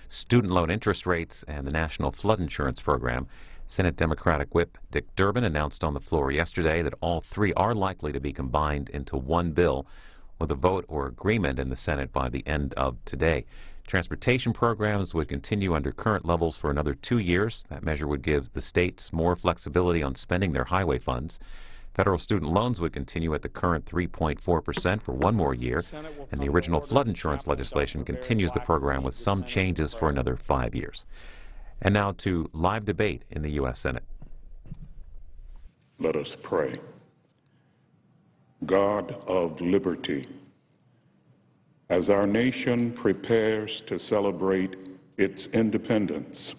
student loan interest rates, and the National Flood Insurance Program. Senate Democratic Whip Dick Durbin announced on the floor yesterday that all three are likely to be combined into one bill with a vote or agreement in the Senate by the end of today. Transportation programs would continue under current levels for another 2 years. That measure would give the states more flexibility on spending their highway funds. Federal student loans would continue at the current 3.4% for 1 more year, and the original flood insurance legislation continues the program with some changes for another 5 years. And now to live debate in the U.S. Senate. Let us pray. God of liberty, as our nation prepares to celebrate its independence,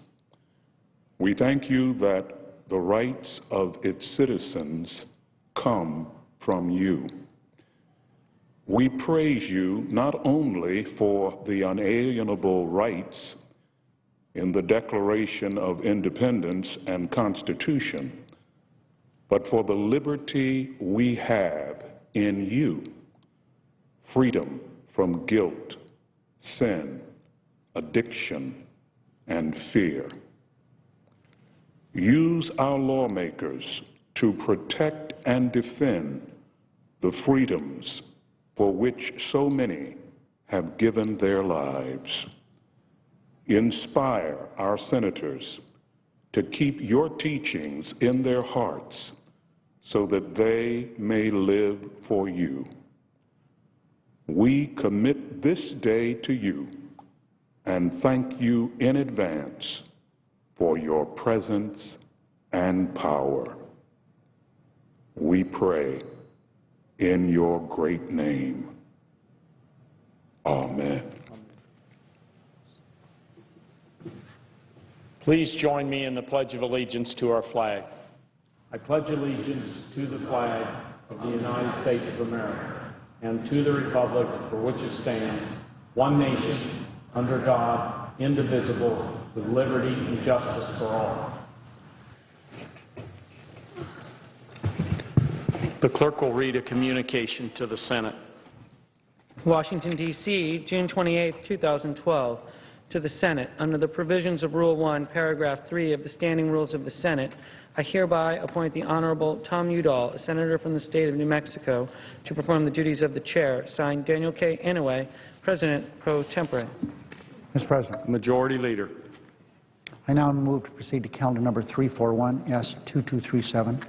we thank you that the rights of its citizens come from you. We praise you not only for the unalienable rights in the Declaration of Independence and Constitution, but for the liberty we have in you, freedom from guilt, sin, addiction, and fear. Use our lawmakers to protect and defend the freedoms for which so many have given their lives. Inspire our senators to keep your teachings in their hearts so that they may live for you. We commit this day to you and thank you in advance for your presence and power. We pray in your great name. Amen. Please join me in the Pledge of Allegiance to our flag. I pledge allegiance to the flag of the United States of America and to the republic for which it stands, one nation, under God, indivisible, with liberty and justice for all. The clerk will read a communication to the Senate. Washington, D.C., June 28, 2012. To the Senate, under the provisions of Rule 1, Paragraph 3 of the Standing Rules of the Senate, I hereby appoint the Honorable Tom Udall, a senator from the state of New Mexico, to perform the duties of the chair. Signed, Daniel K. Inouye, President pro tempore. Mr. President. Majority Leader. I now move to proceed to calendar number 341, S2237.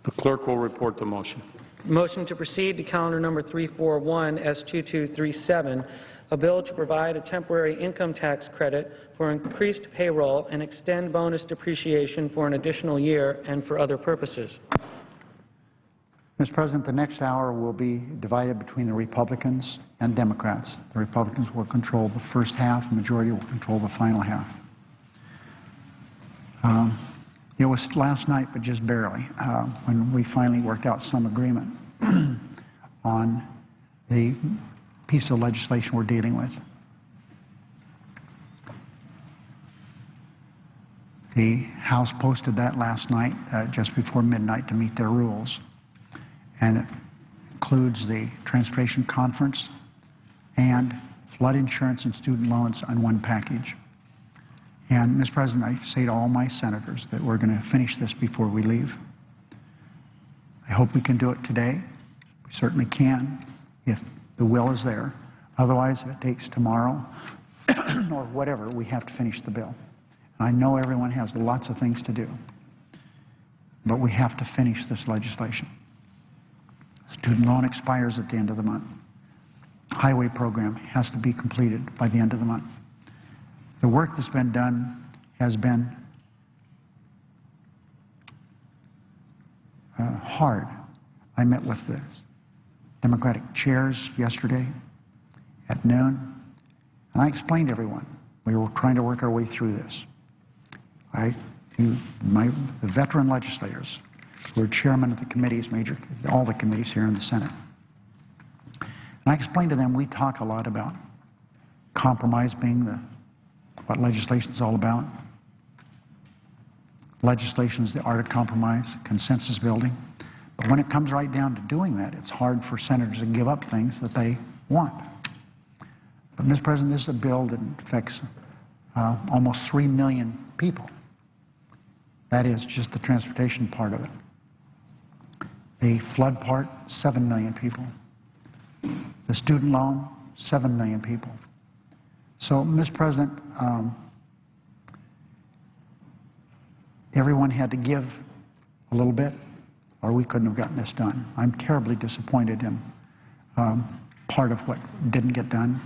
The clerk will report the motion. Motion to proceed to calendar number 341, S2237, a bill to provide a temporary income tax credit for increased payroll and extend bonus depreciation for an additional year and for other purposes. Mr. President, the next hour will be divided between the Republicans and Democrats. The Republicans will control the first half, the majority will control the final half. It was last night, but just barely, when we finally worked out some agreement on the piece of legislation we're dealing with. The House posted that last night, just before midnight, to meet their rules. And it includes the Transportation Conference and flood insurance and student loans on one package. And, Mr. President, I say to all my senators that we're going to finish this before we leave. I hope we can do it today. We certainly can if the will is there. Otherwise, if it takes tomorrow or whatever, we have to finish the bill. And I know everyone has lots of things to do, but we have to finish this legislation. Student loan expires at the end of the month. Highway program has to be completed by the end of the month. The work that's been done has been hard. I met with the Democratic chairs yesterday at noon, and I explained to everyone we were trying to work our way through this. The veteran legislators who are chairmen of the committees, all the committees here in the Senate, and I explained to them we talk a lot about compromise being what legislation is all about. Legislation is the art of compromise, consensus building. But when it comes right down to doing that, it's hard for senators to give up things that they want. But, Mr. President, this is a bill that affects almost 3 million people. That is just the transportation part of it. The flood part, 7 million people. The student loan, 7 million people. So, Mr. President, everyone had to give a little bit, or we couldn't have gotten this done. I'm terribly disappointed in part of what didn't get done.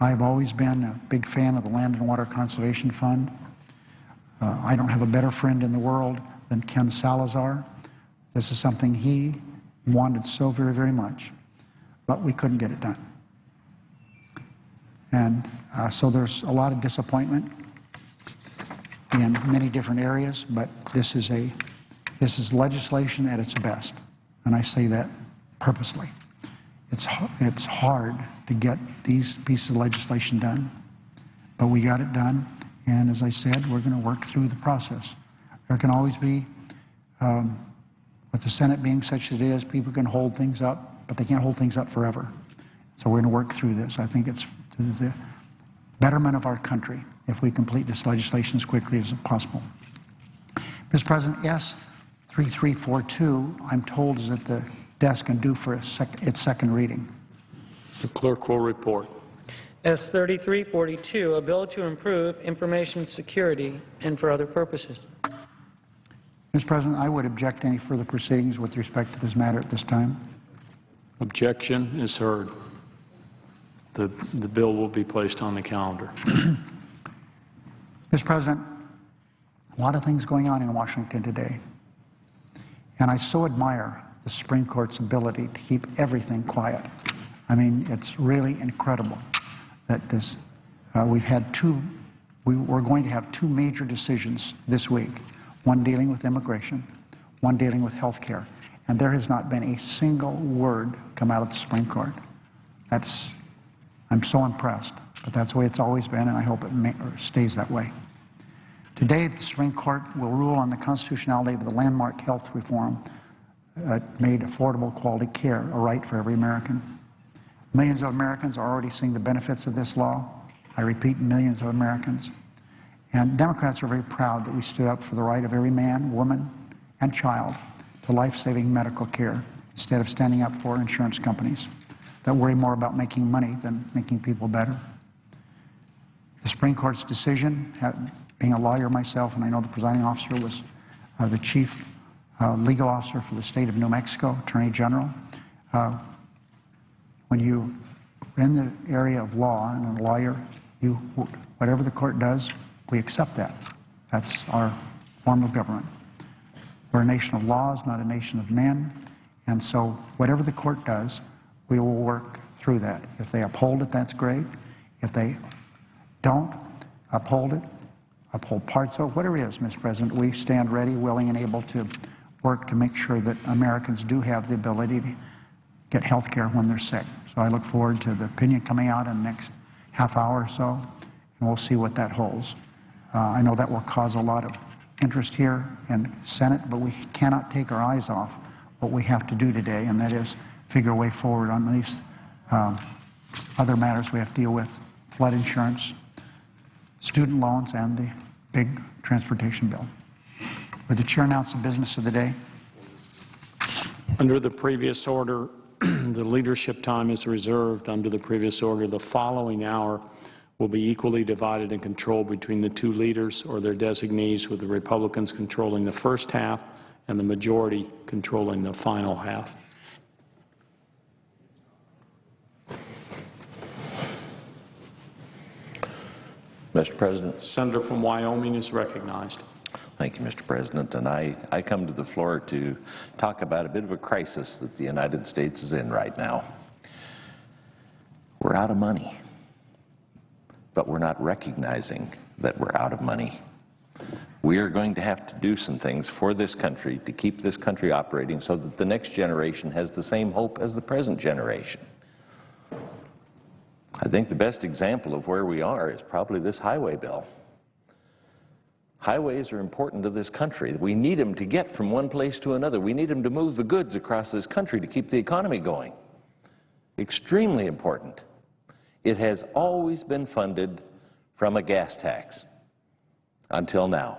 I've always been a big fan of the Land and Water Conservation Fund. I don't have a better friend in the world than Ken Salazar. This is something he wanted so very, very much, but we couldn't get it done. And so there's a lot of disappointment in many different areas, but this is legislation at its best, and I say that purposely. It's hard to get these pieces of legislation done, but we got it done, and as I said, we're going to work through the process. There can always be, with the Senate being such as it is, people can hold things up, but they can't hold things up forever. So we're going to work through this. I think it's to the betterment of our country if we complete this legislation as quickly as possible. Mr. President, S3342, I'm told, is at the desk and due for its second reading. The clerk will report. S3342, a bill to improve information security and for other purposes. Mr. President, I would object to any further proceedings with respect to this matter at this time. Objection is heard. The bill will be placed on the calendar. Mr. President, a lot of things going on in Washington today, and I so admire the Supreme Court's ability to keep everything quiet. I mean, it's really incredible that we're going to have two major decisions this week, one dealing with immigration, one dealing with health care, and there has not been a single word come out of the Supreme Court. I'm so impressed, but that's the way it's always been, and I hope it stays that way. Today, the Supreme Court will rule on the constitutionality of the landmark health reform made affordable quality care a right for every American. Millions of Americans are already seeing the benefits of this law. I repeat, millions of Americans. And Democrats are very proud that we stood up for the right of every man, woman, and child to life-saving medical care instead of standing up for insurance companies that worry more about making money than making people better. The Supreme Court's decision, being a lawyer myself, and I know the presiding officer was the chief legal officer for the state of New Mexico, Attorney General. When you're in the area of law and a lawyer, whatever the court does, we accept that. That's our form of government. We're a nation of laws, not a nation of men, and so whatever the court does, we will work through that. If they uphold it, that's great. If they don't uphold it, uphold parts of it, whatever it is, Mr. President, we stand ready, willing, and able to work to make sure that Americans do have the ability to get health care when they're sick. So I look forward to the opinion coming out in the next half hour or so, and we'll see what that holds. I know that will cause a lot of interest here in the Senate, but we cannot take our eyes off what we have to do today, and that is figure a way forward on these other matters we have to deal with, flood insurance, student loans, and the big transportation bill. Would the chair announce the business of the day? Under the previous order, the leadership time is reserved. Under the previous order, the following hour will be equally divided and controlled between the two leaders or their designees, with the Republicans controlling the first half and the majority controlling the final half. Mr. President. Senator from Wyoming is recognized. Thank you, Mr. President. And I come to the floor to talk about a bit of a crisis that the United States is in right now. We're out of money, but we're not recognizing that we're out of money. We are going to have to do some things for this country to keep this country operating so that the next generation has the same hope as the present generation. I think the best example of where we are is probably this highway bill. Highways are important to this country. We need them to get from one place to another. We need them to move the goods across this country to keep the economy going. Extremely important. It has always been funded from a gas tax until now.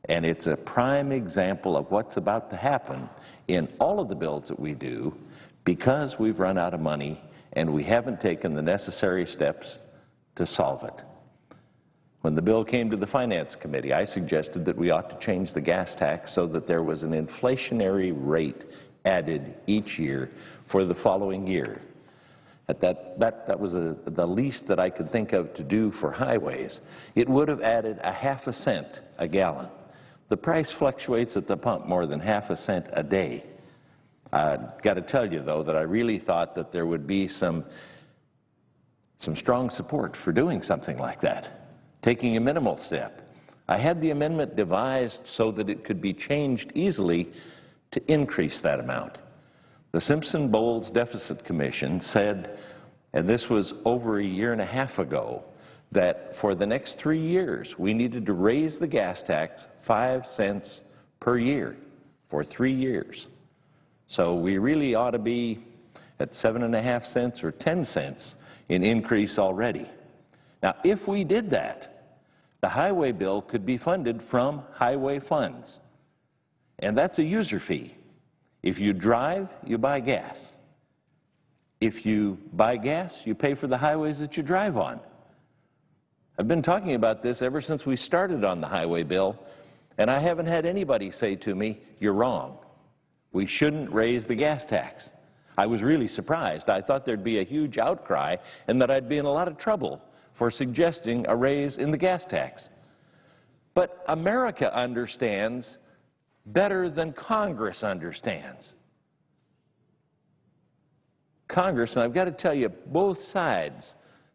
And it's a prime example of what's about to happen in all of the bills that we do because we've run out of money and we haven't taken the necessary steps to solve it. When the bill came to the Finance Committee, I suggested that we ought to change the gas tax so that there was an inflationary rate added each year for the following year. That was the least that I could think of to do for highways. It would have added a half a cent a gallon. The price fluctuates at the pump more than half a cent a day. I've got to tell you, though, that I really thought that there would be some strong support for doing something like that, taking a minimal step. I had the amendment devised so that it could be changed easily to increase that amount. The Simpson-Bowles Deficit Commission said, and this was over a year and a half ago, that for the next 3 years we needed to raise the gas tax 5 cents per year for 3 years. So we really ought to be at 7.5 cents or 10 cents in increase already. Now, if we did that, the highway bill could be funded from highway funds, and that's a user fee. If you drive, you buy gas. If you buy gas, you pay for the highways that you drive on. I've been talking about this ever since we started on the highway bill, and I haven't had anybody say to me, you're wrong. We shouldn't raise the gas tax. I was really surprised. I thought there'd be a huge outcry and that I'd be in a lot of trouble for suggesting a raise in the gas tax. But America understands better than Congress understands. Congress, and I've got to tell you, both sides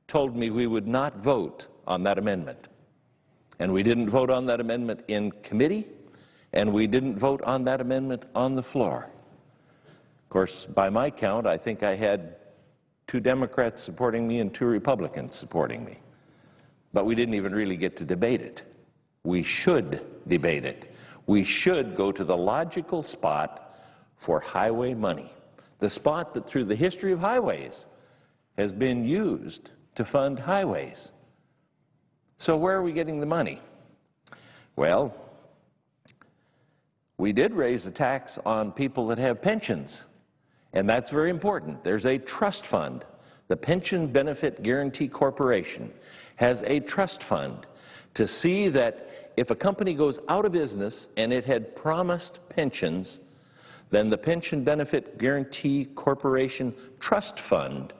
told me we would not vote on that amendment. And we didn't vote on that amendment in committee, and we didn't vote on that amendment on the floor. Of course, by my count, I think I had 2 Democrats supporting me and 2 Republicans supporting me. But we didn't even really get to debate it. We should debate it. We should go to the logical spot for highway money, the spot that through the history of highways has been used to fund highways. So where are we getting the money? Well, we did raise the tax on people that have pensions, and that's very important. There's a trust fund. The Pension Benefit Guaranty Corporation has a trust fund to see that if a company goes out of business and it had promised pensions, then the Pension Benefit Guaranty Corporation Trust Fund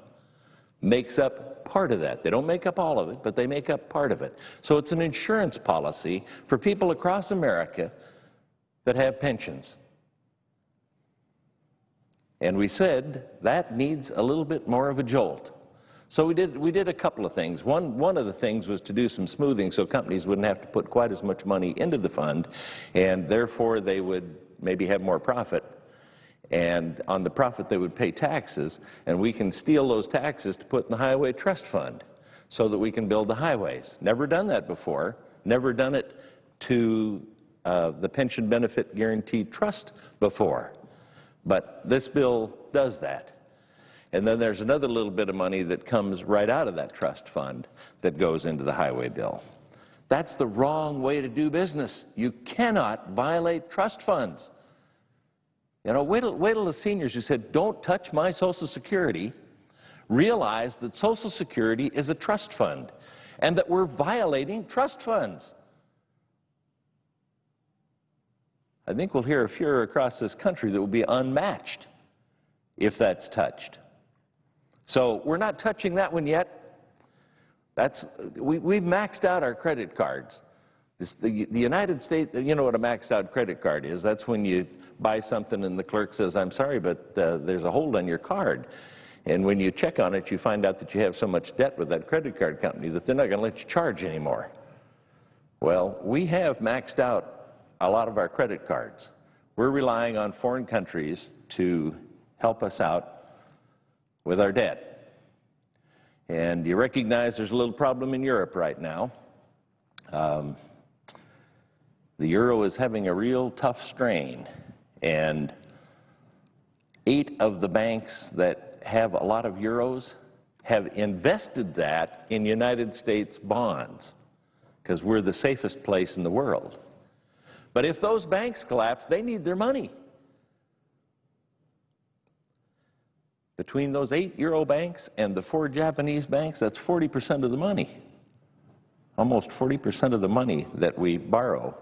makes up part of that. They don't make up all of it, but they make up part of it. So it's an insurance policy for people across America that have pensions. And we said that needs a little bit more of a jolt. So we did a couple of things. One of the things was to do some smoothing so companies wouldn't have to put quite as much money into the fund, and therefore they would maybe have more profit. And on the profit they would pay taxes, and we can steal those taxes to put in the Highway Trust Fund so that we can build the highways. Never done that before. Never done it to the Pension Benefit Guaranty Trust before. But this bill does that. And then there's another little bit of money that comes right out of that trust fund that goes into the highway bill. That's the wrong way to do business. You cannot violate trust funds. You know, wait till the seniors who said, don't touch my Social Security, realize that Social Security is a trust fund and that we're violating trust funds. I think we'll hear a furor across this country that will be unmatched if that's touched. So we're not touching that one yet. We've maxed out our credit cards. The United States, you know what a maxed out credit card is. That's when you buy something and the clerk says, I'm sorry, but there's a hold on your card. And when you check on it, you find out that you have so much debt with that credit card company that they're not going to let you charge anymore. Well, we have maxed out a lot of our credit cards. We're relying on foreign countries to help us out with our debt. And you recognize there's a little problem in Europe right now. The euro is having a real tough strain, and 8 of the banks that have a lot of euros have invested that in United States bonds because we're the safest place in the world. But if those banks collapse, they need their money. Between those 8 Euro banks and the 4 Japanese banks, that's 40% of the money. Almost 40% of the money that we borrow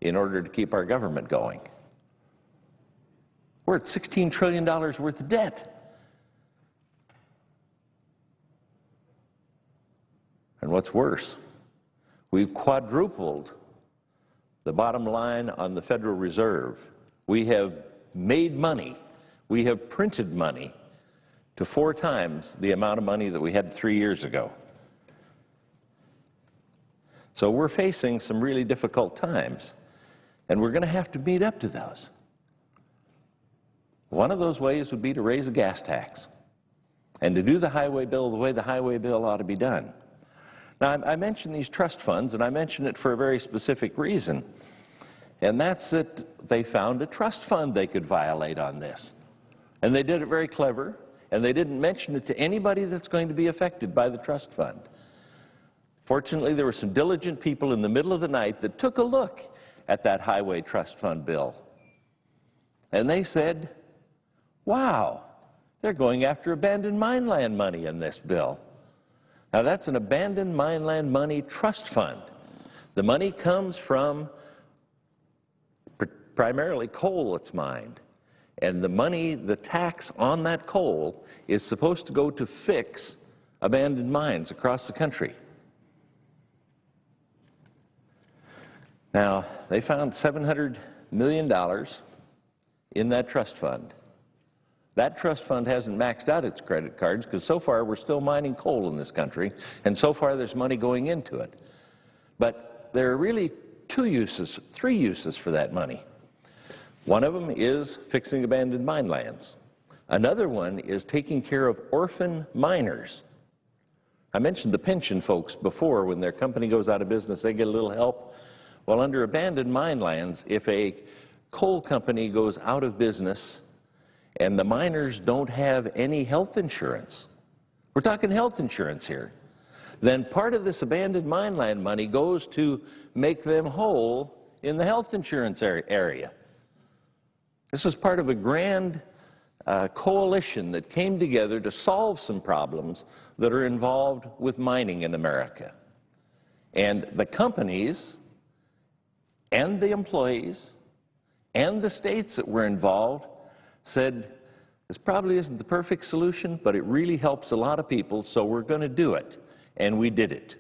in order to keep our government going. We're at $16 trillion worth of debt. And what's worse, we've quadrupled the bottom line on the Federal Reserve. We have made money. We have printed money to 4 times the amount of money that we had 3 years ago. So we're facing some really difficult times, and we're going to have to meet up to those. One of those ways would be to raise a gas tax and to do the highway bill the way the highway bill ought to be done. Now, I mention these trust funds, and I mention it for a very specific reason, and that's that they found a trust fund they could violate on this. And they did it very clever, and they didn't mention it to anybody that's going to be affected by the trust fund. Fortunately, there were some diligent people in the middle of the night that took a look at that highway trust fund bill. And they said, wow, they're going after abandoned mineland money in this bill. Now, that's an abandoned mineland money trust fund. The money comes from primarily coal that's mined. And the money, the tax on that coal, is supposed to go to fix abandoned mines across the country. Now, they found $700 million in that trust fund. That trust fund hasn't maxed out its credit cards because so far we're still mining coal in this country, and so far there's money going into it. But there are really 3 uses for that money. One of them is fixing abandoned mine lands. Another one is taking care of orphan miners. I mentioned the pension folks before. When their company goes out of business, they get a little help. Well, under abandoned mine lands, if a coal company goes out of business and the miners don't have any health insurance, we're talking health insurance here, then part of this abandoned mine land money goes to make them whole in the health insurance area. This was part of a grand coalition that came together to solve some problems that are involved with mining in America. And the companies and the employees and the states that were involved said, this probably isn't the perfect solution, but it really helps a lot of people, so we're going to do it. And we did it.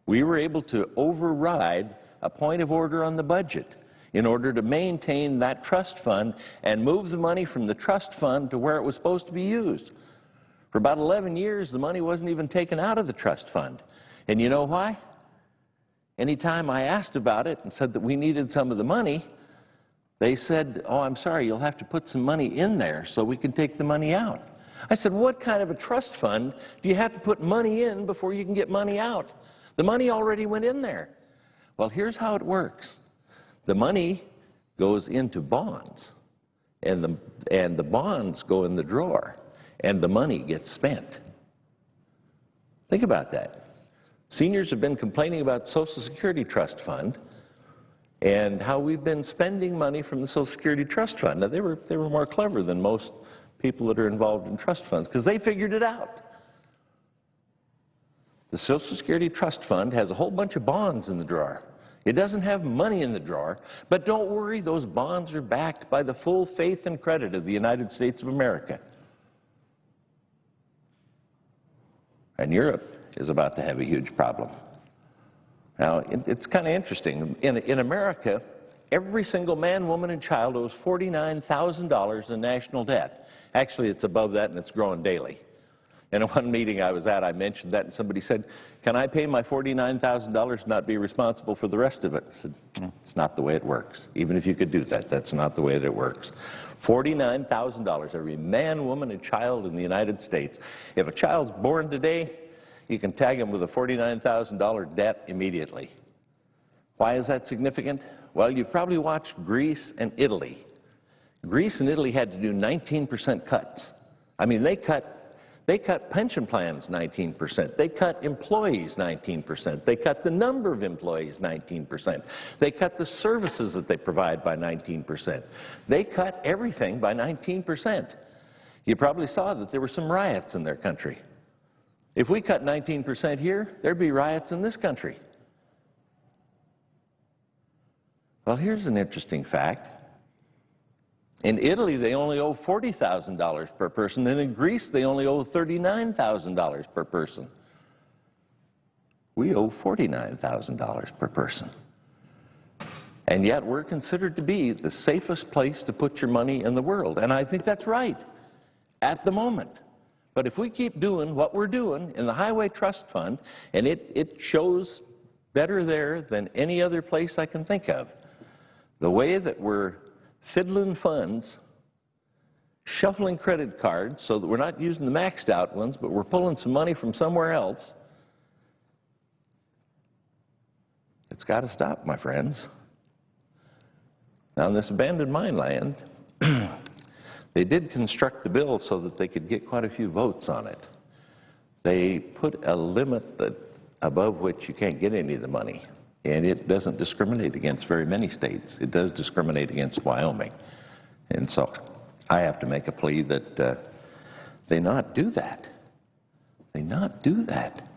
We were able to override a point of order on the budget in order to maintain that trust fund and move the money from the trust fund to where it was supposed to be used. For about 11 years, the money wasn't even taken out of the trust fund. And you know why? Anytime I asked about it and said that we needed some of the money, they said, oh, I'm sorry, you'll have to put some money in there so we can take the money out. I said, what kind of a trust fund do you have to put money in before you can get money out? The money already went in there. Well, here's how it works. The money goes into bonds, and the bonds go in the drawer, and the money gets spent. Think about that. Seniors have been complaining about the Social Security Trust Fund and how we've been spending money from the Social Security Trust Fund. Now, they were more clever than most people that are involved in trust funds because they figured it out. The Social Security Trust Fund has a whole bunch of bonds in the drawer. It doesn't have money in the drawer, but don't worry, those bonds are backed by the full faith and credit of the United States of America. And Europe is about to have a huge problem. Now, it's kind of interesting. In America, every single man, woman, and child owes $49,000 in national debt. Actually, it's above that, and it's growing daily. In one meeting I was at, I mentioned that, and somebody said, can I pay my $49,000 and not be responsible for the rest of it? I said, it's not the way it works. Even if you could do that, that's not the way that it works. $49,000, every man, woman, and child in the United States. If a child's born today, you can tag him with a $49,000 debt immediately. Why is that significant? Well, you've probably watched Greece and Italy. Greece and Italy had to do 19% cuts. I mean, they cut They cut pension plans 19%. They cut employees 19%. They cut the number of employees 19%. They cut the services that they provide by 19%. They cut everything by 19%. You probably saw that there were some riots in their country. If we cut 19% here, there'd be riots in this country. Well, here's an interesting fact. In Italy, they only owe $40,000 per person, and in Greece, they only owe $39,000 per person. We owe $49,000 per person. And yet we're considered to be the safest place to put your money in the world. And I think that's right at the moment. But if we keep doing what we're doing in the Highway Trust Fund, and it shows better there than any other place I can think of, the way that we're fiddling funds, shuffling credit cards so that we're not using the maxed out ones, but we're pulling some money from somewhere else, it's got to stop, my friends. Now, in this abandoned mine land, they did construct the bill so that they could get quite a few votes on it. They put a limit that above which you can't get any of the money. And it doesn't discriminate against very many states. It does discriminate against Wyoming. And so I have to make a plea that they not do that. They not do that.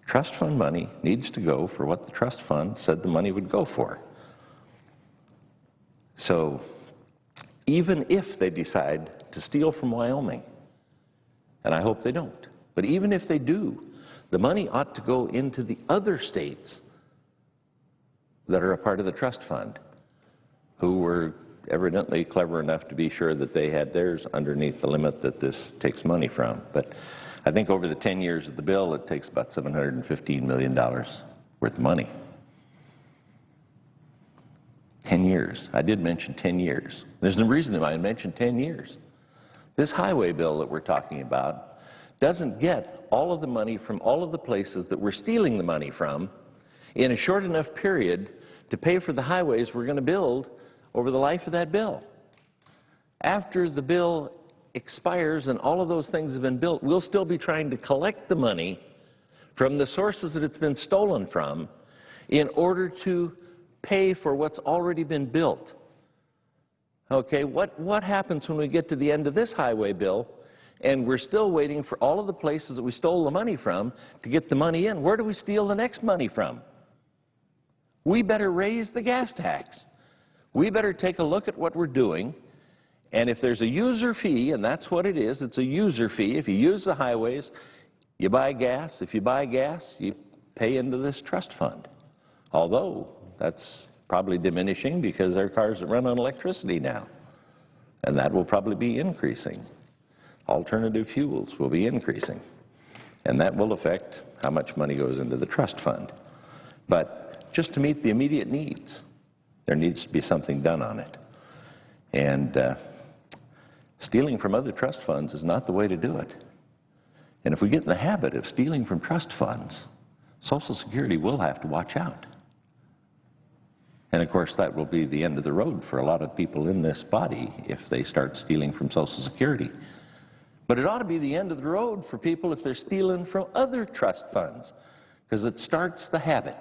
Trust fund money needs to go for what the trust fund said the money would go for. So even if they decide to steal from Wyoming, and I hope they don't, but even if they do, the money ought to go into the other states that are a part of the trust fund, who were evidently clever enough to be sure that they had theirs underneath the limit that this takes money from. But I think over the 10 years of the bill, it takes about $715 million worth of money. 10 years. I did mention 10 years. There's no reason I mentioned 10 years. This highway bill that we're talking about doesn't get all of the money from all of the places that we're stealing the money from in a short enough period to pay for the highways we're going to build over the life of that bill. After the bill expires and all of those things have been built, we'll still be trying to collect the money from the sources that it's been stolen from in order to pay for what's already been built. Okay, what happens when we get to the end of this highway bill and we're still waiting for all of the places that we stole the money from to get the money in? Where do we steal the next money from? We better raise the gas tax. We better take a look at what we're doing, and if there's a user fee, and that's what it is, it's a user fee. If you use the highways, you buy gas. If you buy gas, you pay into this trust fund. Although that's probably diminishing because our cars run on electricity now, and that will probably be increasing. Alternative fuels will be increasing, and that will affect how much money goes into the trust fund. But just to meet the immediate needs, there needs to be something done on it. And stealing from other trust funds is not the way to do it. And if we get in the habit of stealing from trust funds, Social Security will have to watch out. And of course, that will be the end of the road for a lot of people in this body if they start stealing from Social Security. But it ought to be the end of the road for people if they're stealing from other trust funds, because it starts the habit.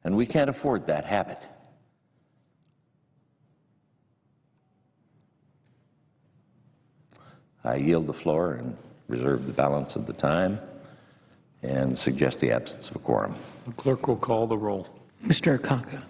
And we can't afford that habit. I yield the floor and reserve the balance of the time and suggest the absence of a quorum. The clerk will call the roll. Mr. Akaka.